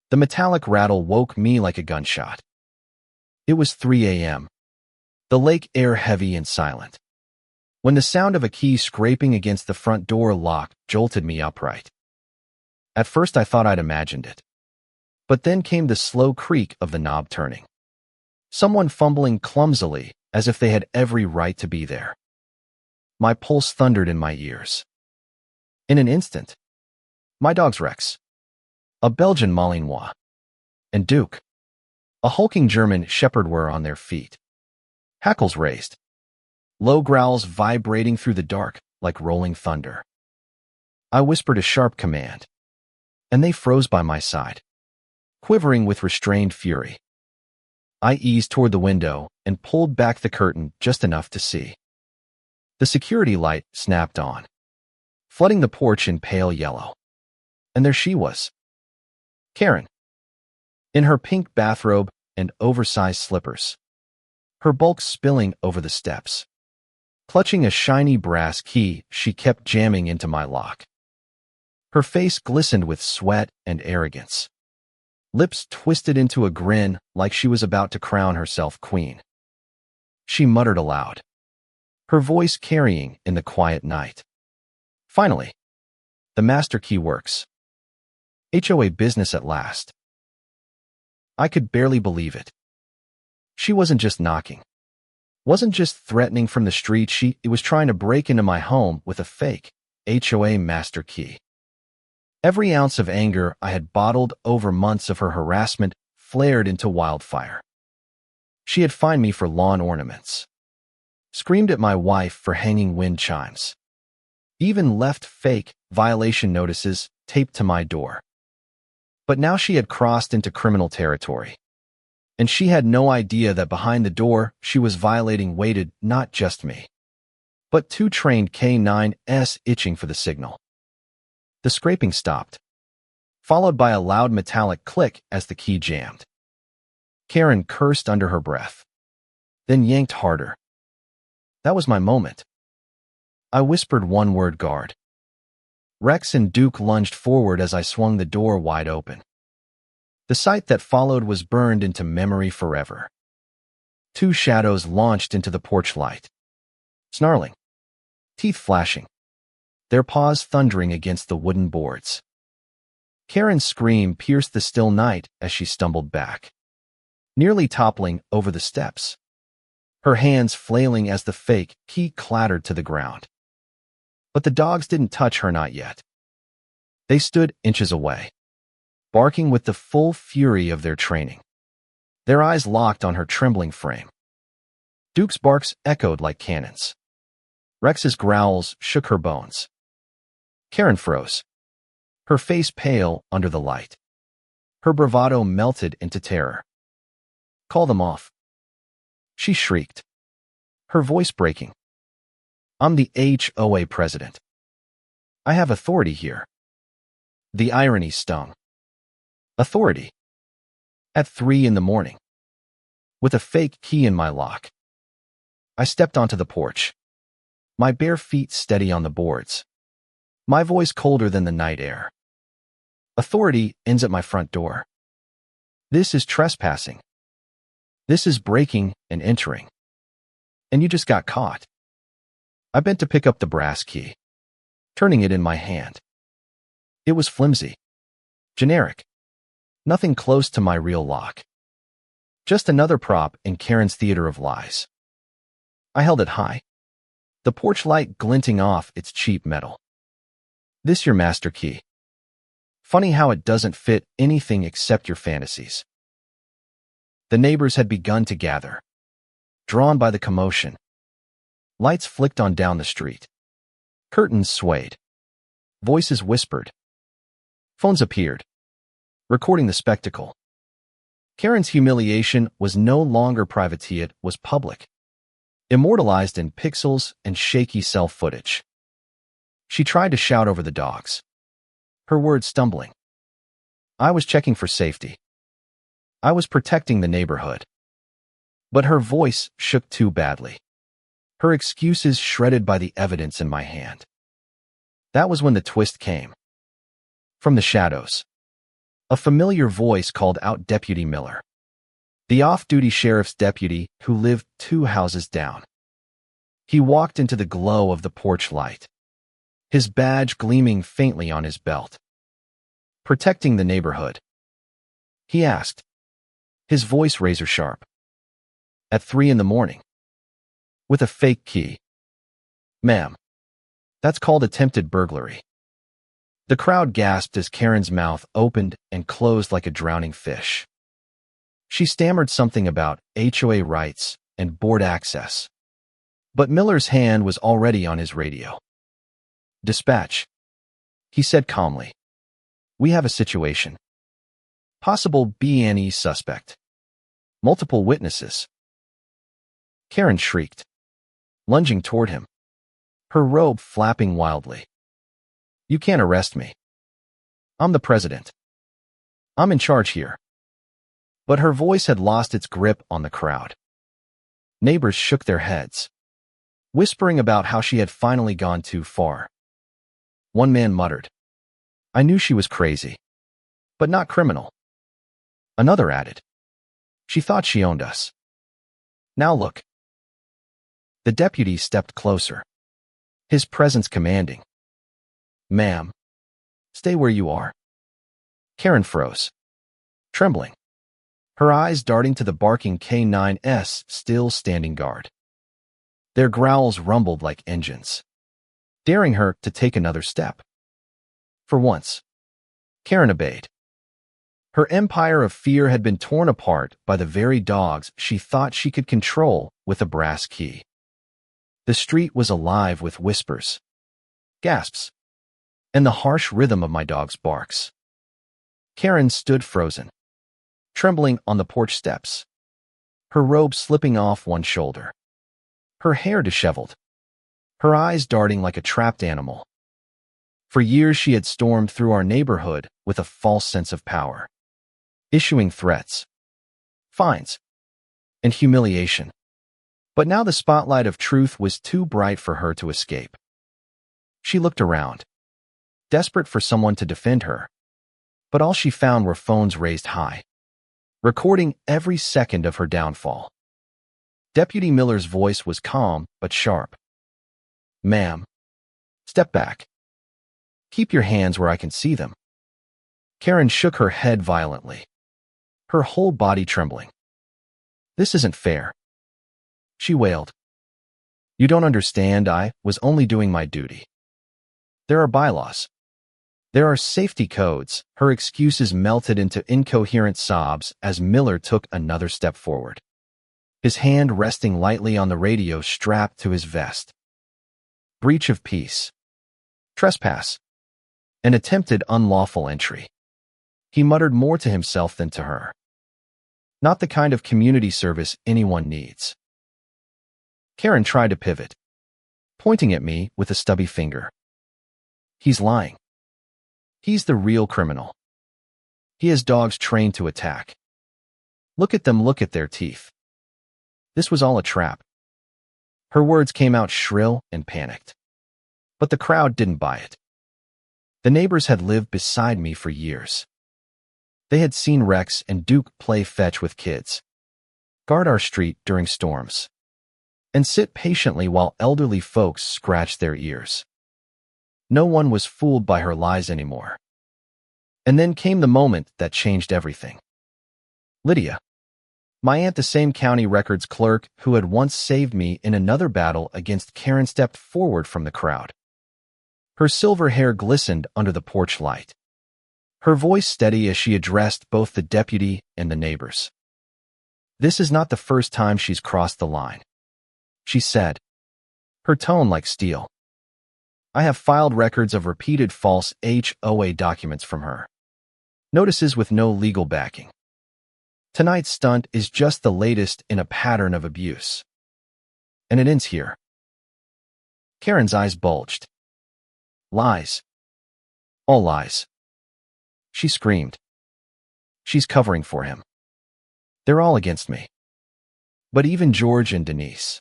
The metallic rattle woke me like a gunshot. It was 3 a.m. The lake air heavy and silent. When the sound of a key scraping against the front door lock jolted me upright. At first I thought I'd imagined it. But then came the slow creak of the knob turning. Someone fumbling clumsily, as if they had every right to be there. My pulse thundered in my ears. In an instant, my dogs Rex, a Belgian Malinois, and Duke, a hulking German shepherd, were on their feet. Hackles raised, low growls vibrating through the dark like rolling thunder. I whispered a sharp command, and they froze by my side, quivering with restrained fury. I eased toward the window and pulled back the curtain just enough to see. The security light snapped on, flooding the porch in pale yellow. And there she was, Karen, in her pink bathrobe and oversized slippers, her bulk spilling over the steps. Clutching a shiny brass key she kept jamming into my lock. Her face glistened with sweat and arrogance. Lips twisted into a grin like she was about to crown herself queen. She muttered aloud, her voice carrying in the quiet night. Finally, the master key works. HOA business at last. I could barely believe it. She wasn't just knocking. Wasn't just threatening from the street. She was trying to break into my home with a fake HOA master key. Every ounce of anger I had bottled over months of her harassment flared into wildfire. She had fined me for lawn ornaments, screamed at my wife for hanging wind chimes, even left fake violation notices taped to my door. But now she had crossed into criminal territory. And she had no idea that behind the door she was violating waited not just me, but 2 trained K9s itching for the signal. The scraping stopped, followed by a loud metallic click as the key jammed. Karen cursed under her breath, then yanked harder. That was my moment. I whispered one word: guard. Rex and Duke lunged forward as I swung the door wide open. The sight that followed was burned into memory forever. 2 shadows launched into the porch light, snarling, teeth flashing, their paws thundering against the wooden boards. Karen's scream pierced the still night as she stumbled back, nearly toppling over the steps, her hands flailing as the fake key clattered to the ground. But the dogs didn't touch her, not yet. They stood inches away, barking with the full fury of their training, their eyes locked on her trembling frame. Duke's barks echoed like cannons. Rex's growls shook her bones. Karen froze, her face pale under the light. Her bravado melted into terror. Call them off, she shrieked, her voice breaking. I'm the HOA president. I have authority here. The irony stung. Authority. At 3 in the morning. With a fake key in my lock. I stepped onto the porch, my bare feet steady on the boards, my voice colder than the night air. Authority ends at my front door. This is trespassing. This is breaking and entering. And you just got caught. I bent to pick up the brass key, turning it in my hand. It was flimsy, generic, nothing close to my real lock. Just another prop in Karen's theater of lies. I held it high, the porch light glinting off its cheap metal. This your master key. Funny how it doesn't fit anything except your fantasies. The neighbors had begun to gather, drawn by the commotion. Lights flicked on down the street. Curtains swayed. Voices whispered. Phones appeared, recording the spectacle. Karen's humiliation was no longer private, it was public, immortalized in pixels and shaky cell footage. She tried to shout over the dogs, her words stumbling. I was checking for safety. I was protecting the neighborhood. But her voice shook too badly, her excuses shredded by the evidence in my hand. That was when the twist came. From the shadows, A familiar voice called out Deputy Miller, the off-duty sheriff's deputy who lived 2 houses down. He walked into the glow of the porch light, his badge gleaming faintly on his belt. "Protecting the neighborhood?" he asked, his voice razor-sharp. "At 3 in the morning? With a fake key?" "Ma'am, that's called attempted burglary." The crowd gasped as Karen's mouth opened and closed like a drowning fish. She stammered something about HOA rights and board access. But Miller's hand was already on his radio. "Dispatch," he said calmly. "We have a situation. Possible B&E suspect. Multiple witnesses." Karen shrieked, lunging toward him, her robe flapping wildly. "You can't arrest me. I'm the president. I'm in charge here." But her voice had lost its grip on the crowd. Neighbors shook their heads, whispering about how she had finally gone too far. One man muttered, "I knew she was crazy, but not criminal." Another added, "She thought she owned us. Now look." The deputy stepped closer, his presence commanding. "Ma'am, stay where you are." Karen froze, trembling, her eyes darting to the barking K9s still standing guard. Their growls rumbled like engines, daring her to take another step. For once, Karen obeyed. Her empire of fear had been torn apart by the very dogs she thought she could control with a brass key. The street was alive with whispers, gasps, and the harsh rhythm of my dog's barks. Karen stood frozen, trembling on the porch steps, her robe slipping off one shoulder, her hair disheveled, her eyes darting like a trapped animal. For years she had stormed through our neighborhood with a false sense of power, issuing threats, fines, and humiliation. But now the spotlight of truth was too bright for her to escape. She looked around, desperate for someone to defend her, but all she found were phones raised high, recording every second of her downfall. Deputy Miller's voice was calm but sharp. "Ma'am, step back. Keep your hands where I can see them." Karen shook her head violently, her whole body trembling. "This isn't fair," she wailed. "You don't understand. I was only doing my duty. There are bylaws. There are safety codes." Her excuses melted into incoherent sobs as Miller took another step forward, his hand resting lightly on the radio strapped to his vest. "Breach of peace. Trespass. An attempted unlawful entry." He muttered more to himself than to her. "Not the kind of community service anyone needs." Karen tried to pivot, pointing at me with a stubby finger. "He's lying. He's the real criminal. He has dogs trained to attack. Look at them, look at their teeth. This was all a trap." Her words came out shrill and panicked, but the crowd didn't buy it. The neighbors had lived beside me for years. They had seen Rex and Duke play fetch with kids, guard our street during storms, and sit patiently while elderly folks scratched their ears. No one was fooled by her lies anymore. And then came the moment that changed everything. Lydia, my aunt, the same county records clerk who had once saved me in another battle against Karen, stepped forward from the crowd. Her silver hair glistened under the porch light, her voice steady as she addressed both the deputy and the neighbors. "This is not the first time she's crossed the line," she said, her tone like steel. "I have filed records of repeated false HOA documents from her. Notices with no legal backing. Tonight's stunt is just the latest in a pattern of abuse. And it ends here." Karen's eyes bulged. "Lies. All lies," she screamed. "She's covering for him. They're all against me." But even George and Denise,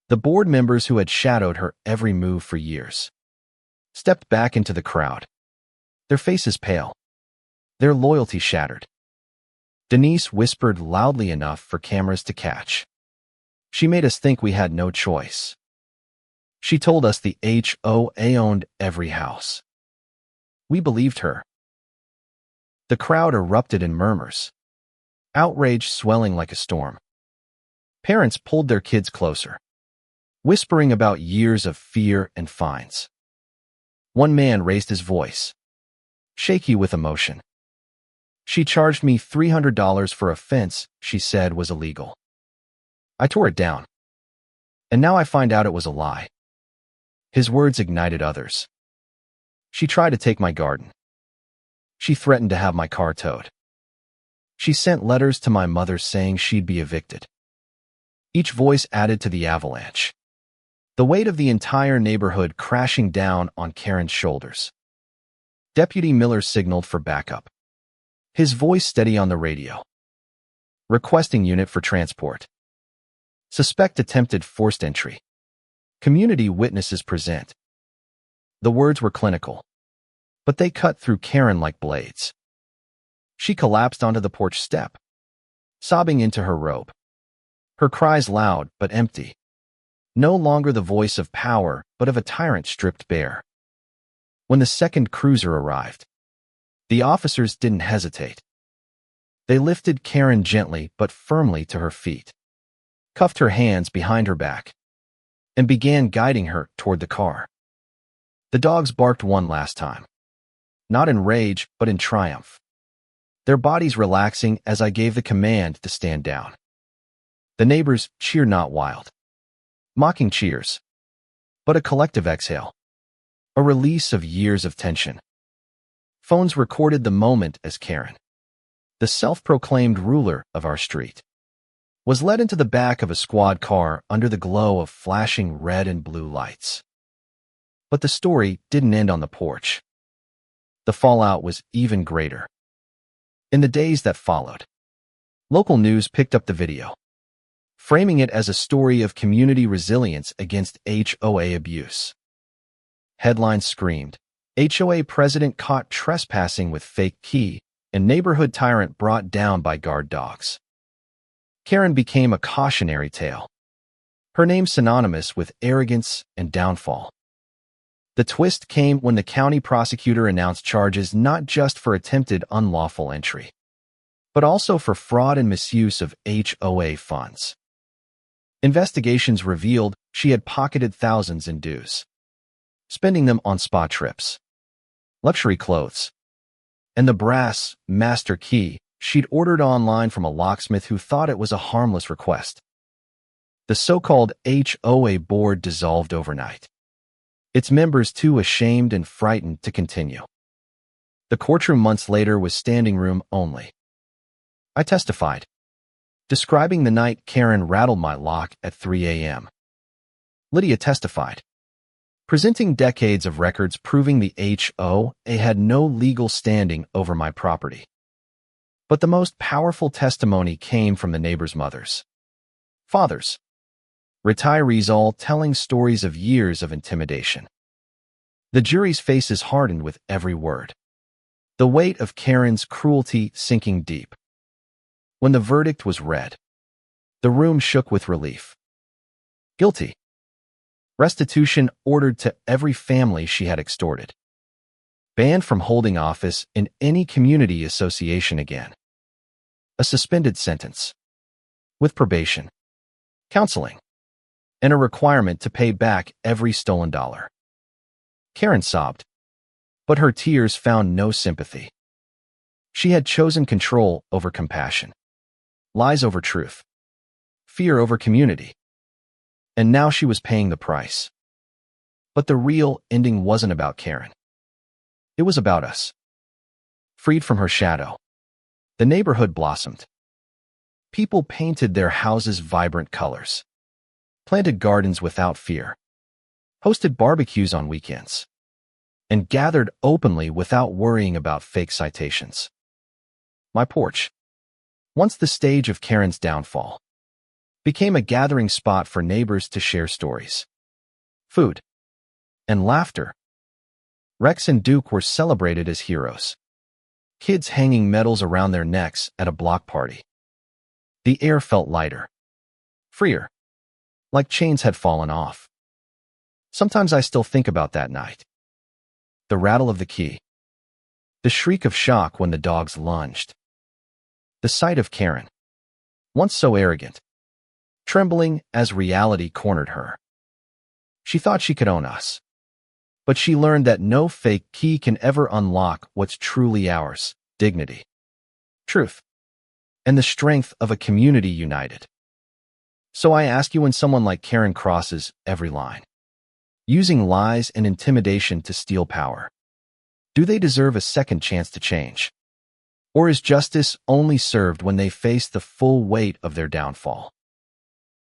the board members who had shadowed her every move for years, stepped back into the crowd, their faces pale, their loyalty shattered. Denise whispered loudly enough for cameras to catch. She made us think we had no choice. She told us the HOA owned every house. We believed her. The crowd erupted in murmurs, outrage swelling like a storm. Parents pulled their kids closer, whispering about years of fear and fines. One man raised his voice, shaky with emotion. She charged me $300 for a fence she said was illegal. I tore it down. And now I find out it was a lie. His words ignited others. She tried to take my garden. She threatened to have my car towed. She sent letters to my mother saying she'd be evicted. Each voice added to the avalanche, the weight of the entire neighborhood crashing down on Karen's shoulders. Deputy Miller signaled for backup, his voice steady on the radio. Requesting unit for transport. Suspect attempted forced entry. Community witnesses present. The words were clinical, but they cut through Karen like blades. She collapsed onto the porch step, sobbing into her robe. Her cries loud but empty. No longer the voice of power, but of a tyrant stripped bare. When the second cruiser arrived, the officers didn't hesitate. They lifted Karen gently but firmly to her feet, cuffed her hands behind her back, and began guiding her toward the car. The dogs barked one last time, not in rage but in triumph, their bodies relaxing as I gave the command to stand down. The neighbors cheered not wild, mocking cheers, but a collective exhale, a release of years of tension. Phones recorded the moment as Karen, the self-proclaimed ruler of our street, was led into the back of a squad car under the glow of flashing red and blue lights. But the story didn't end on the porch. The fallout was even greater. In the days that followed, local news picked up the video, framing it as a story of community resilience against HOA abuse. Headlines screamed, HOA president caught trespassing with fake key, and neighborhood tyrant brought down by guard dogs. Karen became a cautionary tale, her name synonymous with arrogance and downfall. The twist came when the county prosecutor announced charges not just for attempted unlawful entry, but also for fraud and misuse of HOA funds. Investigations revealed she had pocketed thousands in dues, spending them on spa trips, luxury clothes, and the brass master key she'd ordered online from a locksmith who thought it was a harmless request. The so-called HOA board dissolved overnight, its members too ashamed and frightened to continue. The courtroom months later was standing room only. I testified, describing the night Karen rattled my lock at 3 a.m. Lydia testified, presenting decades of records proving the HOA had no legal standing over my property. But the most powerful testimony came from the neighbors' mothers, fathers, retirees, all telling stories of years of intimidation. The jury's faces hardened with every word, the weight of Karen's cruelty sinking deep. When the verdict was read, the room shook with relief. Guilty. Restitution ordered to every family she had extorted. Banned from holding office in any community association again. A suspended sentence, with probation, counseling, and a requirement to pay back every stolen dollar. Karen sobbed, but her tears found no sympathy. She had chosen control over compassion, lies over truth, fear over community, and now she was paying the price. But the real ending wasn't about Karen. It was about us. Freed from her shadow, the neighborhood blossomed. People painted their houses vibrant colors, planted gardens without fear, hosted barbecues on weekends, and gathered openly without worrying about fake citations. My porch, once the stage of Karen's downfall, became a gathering spot for neighbors to share stories, food, and laughter. Rex and Duke were celebrated as heroes, kids hanging medals around their necks at a block party. The air felt lighter, freer, like chains had fallen off. Sometimes I still think about that night. The rattle of the key. The shriek of shock when the dogs lunged. The sight of Karen, once so arrogant, trembling as reality cornered her. She thought she could own us. But she learned that no fake key can ever unlock what's truly ours: dignity, truth, and the strength of a community united. So I ask you, when someone like Karen crosses every line, using lies and intimidation to steal power, do they deserve a second chance to change? Or is justice only served when they face the full weight of their downfall?